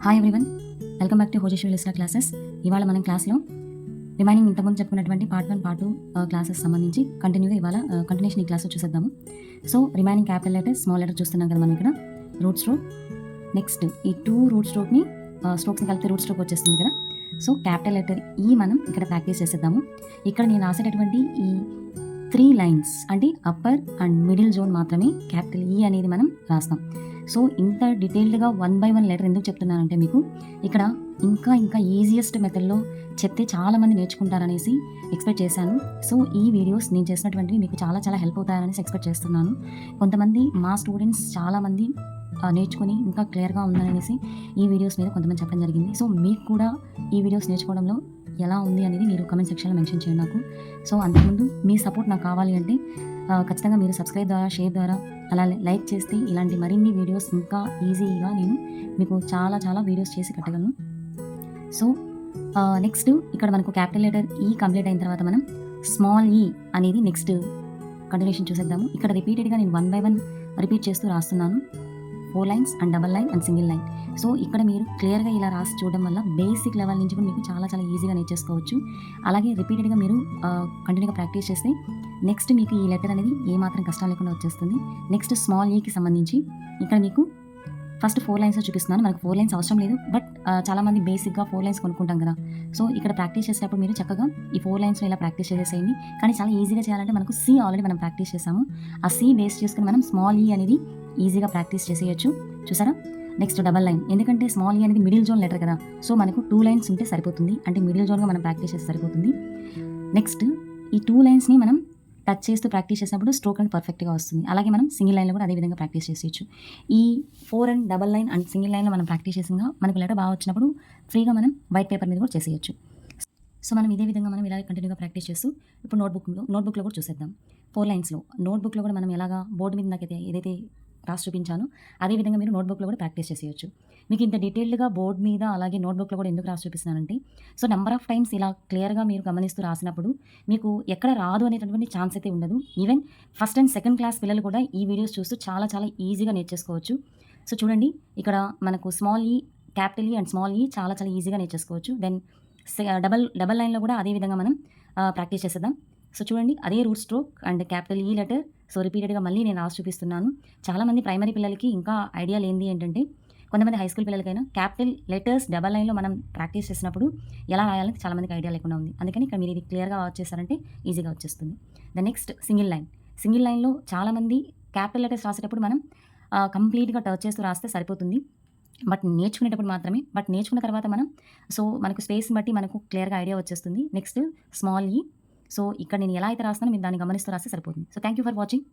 Hi everyone, welcome back to Hojeshwari లిస్నా classes. ఇవాళ మనం క్లాస్లో రిమైనింగ్ ఇంతకుముందు చెప్పుకున్నటువంటి పార్ట్ 1 పార్ట్ 2 క్లాసెస్ సంబంధించి కంటిన్యూగా ఇవాళ కంటిన్యూషన్ ఈ క్లాస్లో చూసేద్దాము. So remaining capital letter small letter చూస్తున్నాం కదా మనం ఇక్కడ రూట్ స్ట్రోక్. నెక్స్ట్ ఈ 2 రూట్ స్ట్రోక్ని స్ట్రోక్స్ని కలిపితే రూట్ స్ట్రోక్ వచ్చేస్తుంది కదా. సో క్యాపిటల్ లెటర్ ఈ మనం ఇక్కడ ప్రాక్టీస్ చేసేద్దాము. ఇక్కడ నేను రాసేటటువంటి ఈ 3 లైన్స్ అంటే అప్పర్ అండ్ మిడిల్ జోన్ మాత్రమే క్యాపిటల్ ఈ అనేది మనం రాస్తాం. సో ఇంత డీటెయిల్డ్గా 1 by 1 లెటర్ ఎందుకు చెప్తున్నానంటే మీకు ఇక్కడ ఇంకా ఈజియెస్ట్ మెథడ్లో చెప్తే చాలామంది నేర్చుకుంటారనేసి ఎక్స్పెక్ట్ చేశాను. సో ఈ వీడియోస్ నేను చేసినటువంటివి మీకు చాలా హెల్ప్ అవుతాయనేసి ఎక్స్పెక్ట్ చేస్తున్నాను. కొంతమంది మా స్టూడెంట్స్ చాలామంది నేర్చుకొని ఇంకా క్లియర్గా ఉందనేసి ఈ వీడియోస్ మీద కొంతమంది చెప్పడం జరిగింది. సో మీకు కూడా ఈ వీడియోస్ నేర్చుకోవడంలో ఎలా ఉంది అనేది మీరు కమెంట్ సెక్షన్లో మెన్షన్ చేయండి నాకు. సో అంతకుముందు మీ సపోర్ట్ నాకు కావాలి అంటే ఖచ్చితంగా మీరు సబ్స్క్రైబ్ ద్వారా, షేర్ ద్వారా, అలా లైక్ చేస్తే ఇలాంటి మరిన్ని వీడియోస్ ఇంకా ఈజీగా నేను మీకు చాలా వీడియోస్ చేసి పెట్టగలను. సో నెక్స్ట్ ఇక్కడ మనకు క్యాపిటల్ లెటర్ ఈ కంప్లీట్ అయిన తర్వాత మనం స్మాల్ ఈ అనేది నెక్స్ట్ కంటిన్యూషన్ చూసేద్దాము. ఇక్కడ రిపీటెడ్గా నేను 1 by 1 రిపీట్ చేస్తూ రాస్తున్నాను. 4 lines and double line and single line. So ఇక్కడ మీరు క్లియర్గా ఇలా రాసి చూడడం వల్ల బేసిక్ లెవెల్ నుంచి కూడా మీకు చాలా ఈజీగా నేర్చేసుకోవచ్చు. అలాగే రిపీటెడ్గా మీరు కంటిన్యూగా ప్రాక్టీస్ చేస్తే నెక్స్ట్ మీకు ఈ లెటర్ అనేది ఏమాత్రం కష్టం లేకుండా వచ్చేస్తుంది. నెక్స్ట్ స్మాల్ ఈకి సంబంధించి ఇక్కడ మీకు ఫస్ట్ 4 lines చూపిస్తున్నాను. మనకు 4 lines అవసరం లేదు, బట్ చాలామంది బేసిక్గా 4 lines కొనుక్కుంటాం కదా. సో ఇక్కడ ప్రాక్టీస్ చేసేటప్పుడు మీరు చక్కగా ఈ 4 linesలో ఇలా ప్రాక్టీస్ చేసేసేయండి. కానీ చాలా ఈజీగా చేయాలంటే మనకు సి ఆల్రెడీ మనం ప్రాక్టీస్ చేసాము. ఆ సి బేస్ చేసుకుని మనం స్మాల్ ఈ అనేది ఈజీగా ప్రాక్టీస్ చేసేయచ్చు. చూసారా? నెక్స్ట్ డబల్ లైన్, ఎందుకంటే స్మాల్ ఈ అనేది మిడిల్ జోన్ లెటర్ కదా. సో మనకు 2 lines ఉంటే సరిపోతుంది, అంటే మిడిల్ జోన్గా మనం ప్రాక్టీస్ చేస్తే సరిపోతుంది. నెక్స్ట్ ఈ 2 linesని మనం టచ్ చేస్తూ ప్రాక్టీస్ చేసినప్పుడు స్ట్రోక్ అనేది పర్ఫెక్ట్గా వస్తుంది. అలాగే మనం సింగిల్ లైన్లో కూడా అదే విధంగా ప్రాక్టీస్ చేసేయచ్చు. ఈ 4 and double line and single లైన్లో మనం ప్రాక్టీస్ చేసినా మనకు లెటర్ బాగా వచ్చినప్పుడు ఫ్రీగా మనం వైట్ పేపర్ మీద కూడా చేసేయచ్చు. సో మనం ఇదే విధంగా మనం ఇలాగే కంటిన్యూగా ప్రాక్టీస్ చేస్తూ ఇప్పుడు నోట్బుక్లో కూడా చూసేద్దాం. 4 linesలో నోట్బుక్లో కూడా మనం ఎలాగా బోర్డు మీద నాకైతే ఏదైతే రాసి చూపించాను అదేవిధంగా మీరు నోట్బుక్లో కూడా ప్రాక్టీస్ చేసేయచ్చు. మీకు ఇంత డీటెయిల్డ్గా బోర్డు మీద అలాగే నోట్బుక్లో కూడా ఎందుకు రాసి చూపిస్తున్నానంటే సో నెంబర్ ఆఫ్ టైమ్స్ ఇలా క్లియర్గా మీరు గమనిస్తూ రాసినప్పుడు మీకు ఎక్కడ రాదు అనేటటువంటి ఛాన్స్ అయితే ఉండదు. Even first and second class పిల్లలు కూడా ఈ వీడియోస్ చూస్తూ చాలా ఈజీగా నేర్చేసుకోవచ్చు. సో చూడండి, ఇక్కడ మనకు స్మాల్ ఈ, క్యాపిటల్ ఈ అండ్ స్మాల్ ఈ చాలా ఈజీగా నేర్చేసుకోవచ్చు. దెన్ డబల్ లైన్లో కూడా అదే విధంగా మనం ప్రాక్టీస్ చేసేద్దాం. సో చూడండి, అదే రూట్ స్ట్రోక్ అండ్ క్యాపిటల్ ఈ లెటర్. సో రిపీటెడ్గా మళ్ళీ నేను రాసి చూపిస్తున్నాను. చాలామంది ప్రైమరీ పిల్లలకి ఇంకా ఐడియా లేనిది ఏంటంటే కొంతమంది హై స్కూల్ పిల్లలకైనా క్యాపిటల్ లెటర్స్ డబల్ లైన్లో మనం ప్రాక్టీస్ చేసినప్పుడు ఎలా రాయాలని చాలామందికి ఐడియా లేకుండా ఉంది. అందుకని ఇక్కడ మీరు ఇది క్లియర్గా వచ్చేసారంటే ఈజీగా వచ్చేస్తుంది. The next single line. Single లైన్లో చాలామంది క్యాపిటల్ లెటర్స్ రాసేటప్పుడు మనం కంప్లీట్గా టచ్ చేస్తూ రాస్తే సరిపోతుంది, బట్ నేర్చుకున్న తర్వాత మనం సో మనకు స్పేస్ని బట్టి మనకు క్లియర్గా ఐడియా వచ్చేస్తుంది. నెక్స్ట్ స్మాల్ ఈ. సో ఇక్కడ నేను ఎలా అయితే రాస్తానో మీరు దాన్ని గమనిస్తూ రాస్తే సరిపోతుంది. So thank you for watching.